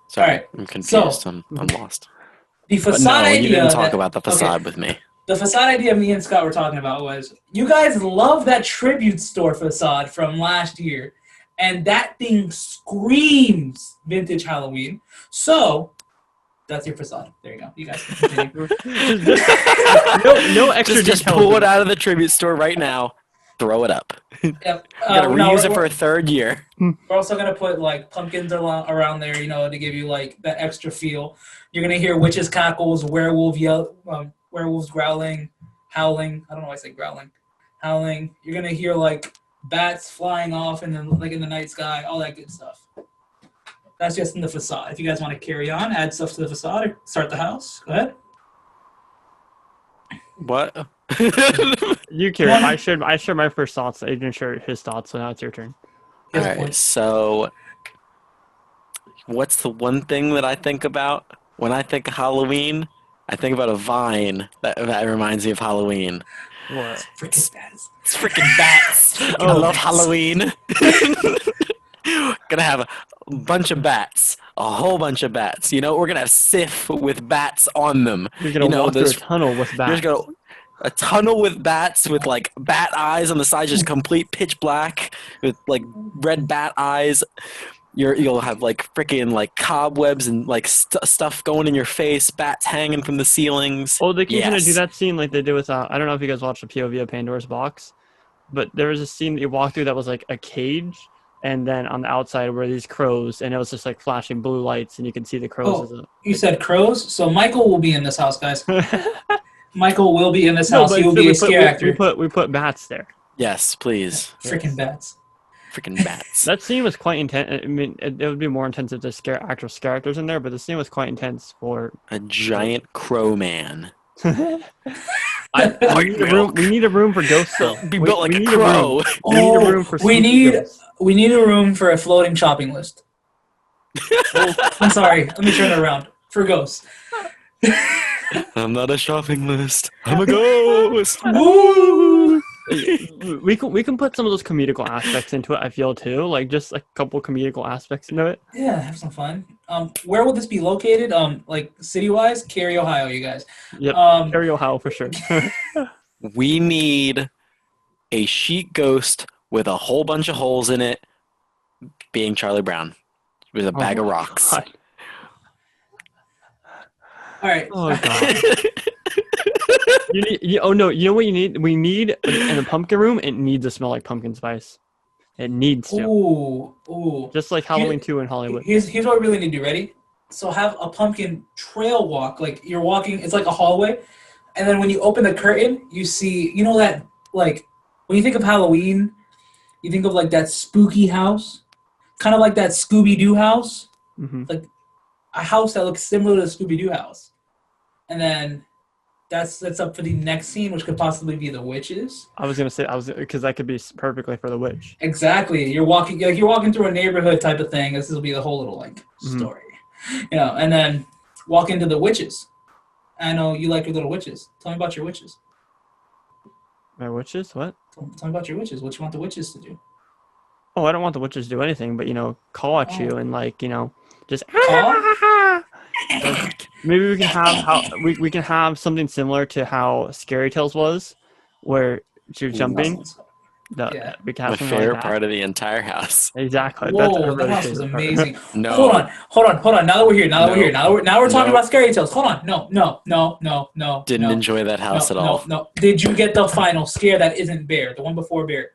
Sorry, all right. I'm confused. So, I'm lost. The facade idea. You didn't talk about the facade with me. The facade idea me and Scott were talking about was, you guys love that tribute store facade from last year, and that thing screams Vintage Halloween. So, that's your facade. There you go. You guys can continue. no extra just pull it out of the tribute store right now. Throw it up. Yep. We're going to reuse it for a third year. We're also going to put like pumpkins around there, to give you like that extra feel. You're going to hear witches' cackles, werewolves growling, howling. I don't know why I say growling. Howling. You're going to hear like bats flying off in the night sky, all that good stuff. That's just in the facade. If you guys want to carry on, add stuff to the facade, or start the house, go ahead. What? You carry. I shared my first thoughts. Adrian shared his thoughts, so now it's your turn. All right, so what's the one thing that I think about when I think of Halloween? I think about a vine that reminds me of Halloween. What? Freaking bats. It's freaking bats. I love Halloween. Gonna have a bunch of bats. A whole bunch of bats. We're gonna have Sif with bats on them. You're gonna walk through a tunnel with bats. You're gonna a tunnel with bats with like bat eyes on the side, just complete pitch black with like red bat eyes. You'll have like freaking like cobwebs and like stuff going in your face, bats hanging from the ceilings. Oh, they keep gonna do that scene like they did with I don't know if you guys watched the POV of Pandora's Box, but there was a scene that you walked through that was like a cage, and then on the outside were these crows, and it was just like flashing blue lights, and you can see the crows. You said crows? So Michael will be in this house, guys. Michael will be in this house. He will be a scare actor. We put bats there. Yes, please. Freaking bats. Freaking bats. That scene was quite intense. I mean, it would be more intense if there's actual scare actors in there, but the scene was quite intense for a giant crow man. We need a room for ghosts. Be built like a crow. We need a room for we need a room for a floating shopping list. I'm sorry. Let me turn it around. For ghosts. I'm not a shopping list. I'm a ghost. Woo! We can put some of those comedical aspects into it, I feel, too. Like, just a couple comedical aspects into it. Yeah, have some fun. Where will this be located? Like, city-wise? Cary, Ohio, you guys. Yep, Cary, Ohio, for sure. We need a sheet ghost with a whole bunch of holes in it, being Charlie Brown, with a bag of rocks. God. All right. Oh, God. You know what you need? We need in a pumpkin room. It needs to smell like pumpkin spice. It needs to. Ooh. Just like Halloween 2 in Hollywood. Here's what we really need to do. Ready? So have a pumpkin trail walk. Like you're walking, it's like a hallway. And then when you open the curtain, you see, you know that, like, when you think of Halloween, you think of like that spooky house. Kind of like that Scooby-Doo house. Mm-hmm. Like a house that looks similar to the Scooby-Doo house. And then that's up for the next scene, which could possibly be the witches. I was gonna say because that could be perfectly for the witch. Exactly. You're walking through a neighborhood type of thing. This will be the whole little like story, and then walk into the witches. I know you like your little witches. Tell me about your witches. My witches? What? Tell me about your witches. What you want the witches to do? Oh, I don't want the witches to do anything, but call at you and just Call? maybe we can have we can have something similar to how Scary Tales was, where she was jumping. Yeah. We can have My something favorite like that. part of the entire house. Exactly. Whoa, That's that everybody's house was favorite part. amazing. No. Hold on. Now that we're here, now we're talking No. about Scary Tales. Hold on. No. Didn't enjoy that house at all. No. Did you get the final scare that isn't Bear? The one before Bear?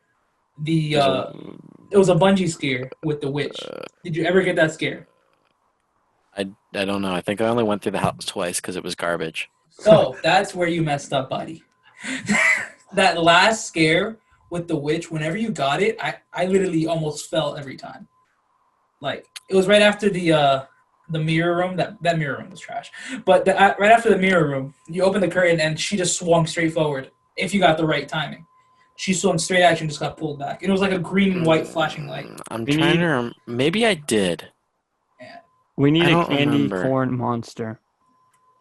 It was a bungee scare with the witch. Did you ever get that scare? I don't know. I think I only went through the house twice because it was garbage. So that's where you messed up, buddy. That last scare with the witch, whenever you got it, I literally almost fell every time. Like, it was right after the mirror room. That mirror room was trash. But right after the mirror room, you open the curtain and she just swung straight forward if you got the right timing. She swung straight at you and just got pulled back. And it was like a green and white flashing light. I'm trying to remember. Maybe I did. Yeah. We need I a don't candy remember. corn monster.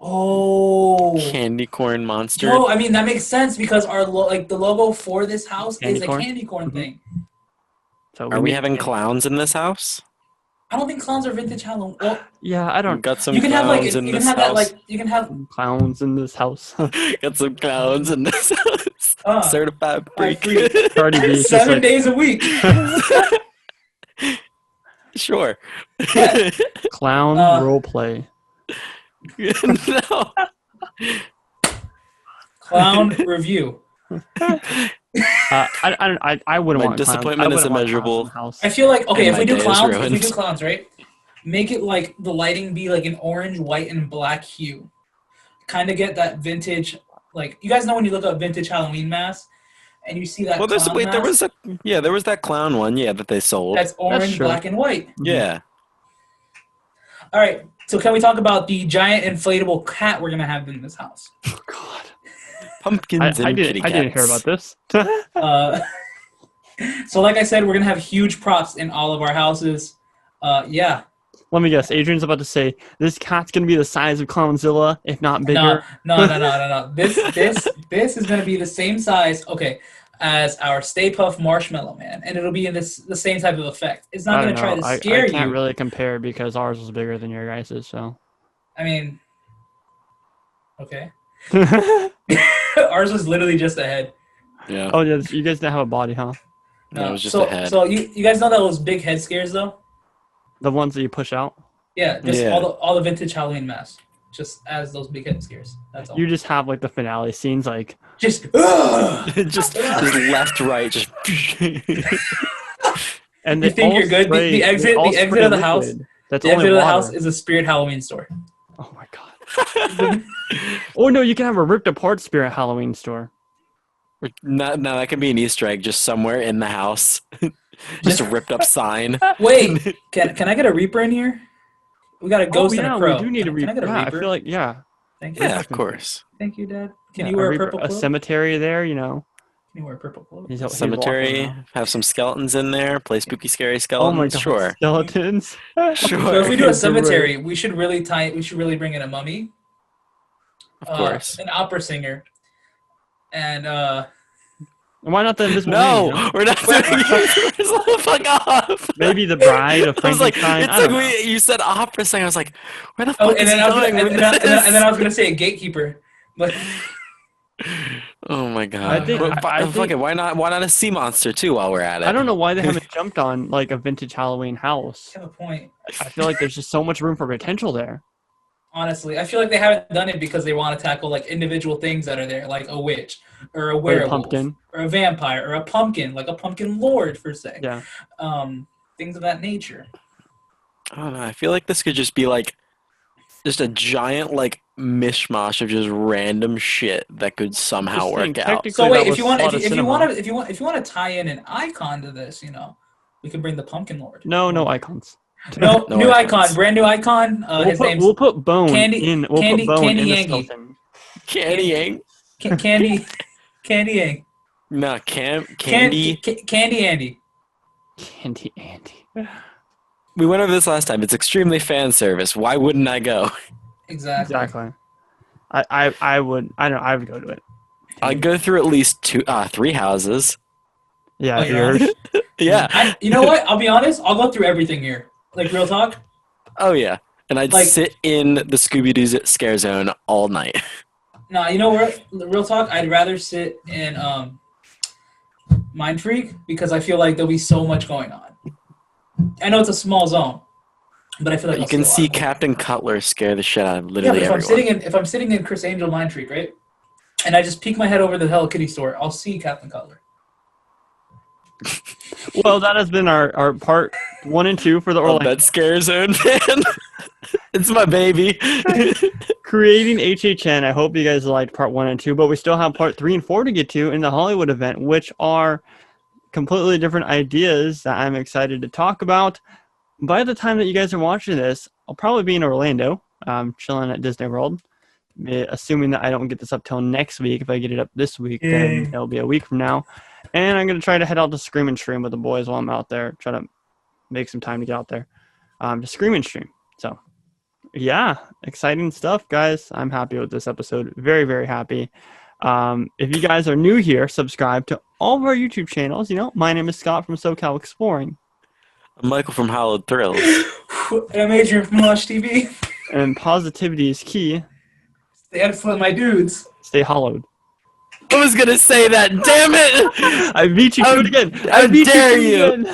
Oh. Candy corn monster. No, I mean, that makes sense because our the logo for this house Candy is corn? a candy corn thing. So Are we need- having clowns in this house? I don't think clowns are vintage Halloween. Well, Yeah, I We've don't. got some you can have clowns like in you can this have that house. like you can have Clowns in this house. Got some clowns in this house. Certified I freak. free. Cardi B is just 7 like, days a week. Sure. Yeah. clown role play. No. Clown review. I wouldn't My want disappointment clowns. is I wouldn't want immeasurable. clowns in the house. I feel like okay, And if we my do day is clowns, ruined. right? Make it like the lighting be like an orange, white, and black hue. Kind of get that vintage, like you guys know when you look up vintage Halloween mask, and you see that. Well, clown mask, there was that clown one, that they sold. that's orange, true. black, and white. Yeah. All right, so can we talk about the giant inflatable cat we're gonna have in this house? Oh, God. Pumpkins I and didn't. kitty I didn't hear cats. about this. So like I said, we're gonna have huge props in all of our houses. Yeah. Let me guess. Adrian's about to say this cat's gonna be the size of Clownzilla, if not bigger. No. This is gonna be the same size, as our Stay Puft Marshmallow Man, and it'll be in the same type of effect. It's not I gonna don't try know. to scare I can't you. really compare because ours was bigger than your guys's. So. I mean, okay. Ours was literally just a head. Yeah. Oh yeah, you guys didn't have a body, huh? No, it was just so, a head. So you guys know those big head scares though? The ones that you push out. Yeah, just Yeah. all the vintage Halloween masks, just as those big head scares. That's all. You just have like the finale scenes, like just just left, right, just. and You they think all you're good? spray- The exit- they all the exit spray of the house- liquid. That's the only exit of the water. house is a Spirit Halloween store. Oh my god. Oh no, you can have a ripped apart Spirit Halloween store. No, that can be an Easter egg just somewhere in the house. Just a ripped up sign. Wait, can I get a Reaper in here? We got a ghost and a crow. we do need a Can I Reaper. get a Yeah, Reaper? I feel like Thank you. Yeah, of course. Thank you, Dad. Can yeah, you wear a Reaper, purple a cloak? cemetery there, Can you wear a purple cloak? He's walking Cemetery, around. have some skeletons in there, play spooky, scary Oh skeletons. my god, Sure. skeletons. Sure. So if we do a Great. cemetery, we should really bring in a mummy, Of course. an opera singer, and Why not the Invisible No, Man, you know? we're not doing it. Just let the fuck off. Maybe the bride of I was like, Frankenstein. it's I like don't know. you said opera singer. I was like, where the fuck and is then he I was going gonna, with and then, this? and then I was gonna say a gatekeeper, but Oh my god. I think- Fuck it. Why not a sea monster too while we're at it? I don't know why they haven't jumped on like a vintage Halloween house. I have a point. I feel like there's just so much room for potential there. Honestly, I feel like they haven't done it because they want to tackle like individual things that are there, like a witch or a Or werewolf, a pumpkin. or a vampire, or a pumpkin, like a pumpkin lord per se. Yeah. Things of that nature. I don't know. I feel like this could just be like just a giant like mishmash of just random shit that could somehow Just saying, work out. technically, So wait, that if you was want, a lot of if you cinema. want to, if you want to tie in an icon to this, we can bring the pumpkin lord. No icons. No, No new icons. icon, brand new icon. His name's We'll put Bone Candy- in. We'll Candy- put Bone Candy in the Yankee. skeleton. Candy Yang? Candy, Candy Yang. No, Candy. Candy Andy. Candy Andy. We went over this last time. It's extremely fan service. Why wouldn't I go? Exactly. I would. I don't know. I would go to it. I'd go through at least 3 houses. Yeah, Oh, you're yours. Yeah. You know what? I'll be honest. I'll go through everything here. Like real talk. Oh yeah. And I'd Like- sit in the Scooby-Doo scare zone all night. Nah, you know what? Real talk. I'd rather sit in Mind Freak because I feel like there'll be so much going on. I know it's a small zone, but I feel like You I'll can a lot see more. Captain Cutler scare the shit out of Yeah, literally but everyone. if I'm sitting in Criss Angel Mind Freak, right, and I just peek my head over the Hello Kitty store, I'll see Captain Cutler. Well, that has been our part 1 and 2 for the Oh, Orlando. that scare zone, man. It's my baby. Creating HHN. I hope you guys liked part 1 and 2, but we still have part 3 and 4 to get to in the Hollywood event, which are completely different ideas that I'm excited to talk about. By the time that you guys are watching this, I'll probably be in Orlando, chilling at Disney World. Assuming that I don't get this up till next week. If I get it up this week, then it'll be a week from now. And I'm going to try to head out to Scream and Stream with the boys while I'm out there. Try to make some time to get out there to Scream and Stream. So, yeah, exciting stuff, guys. I'm happy with this episode. Very, very happy. If you guys are new here, subscribe to all of our YouTube channels. My name is Scott from SoCal Exploring. I'm Michael from Hallowed Thrills. And I'm Adrian from LoshTV. And positivity is key. They had to flip my dudes. Stay hollowed. I was gonna say that. Damn it! I beat you to it again. How dare you?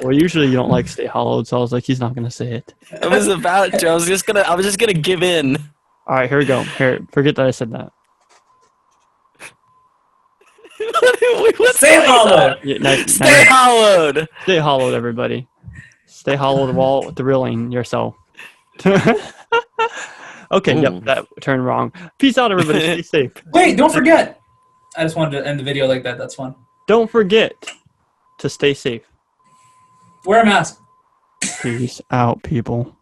Well, usually you don't like stay hollowed, so I was like, he's not gonna say it. I was about to. I was just gonna give in. All right, here we go. Here, forget that I said that. Wait, what's Stay going hollowed. on? Yeah, nice, Stay hollowed. Stay hollowed, everybody. Stay hollowed while thrilling yourself. Okay, Ooh. yep, that turned wrong. Peace out, everybody. Stay safe. Wait, don't forget. I just wanted to end the video like that. That's fun. Don't forget to stay safe. Wear a mask. Peace out, people.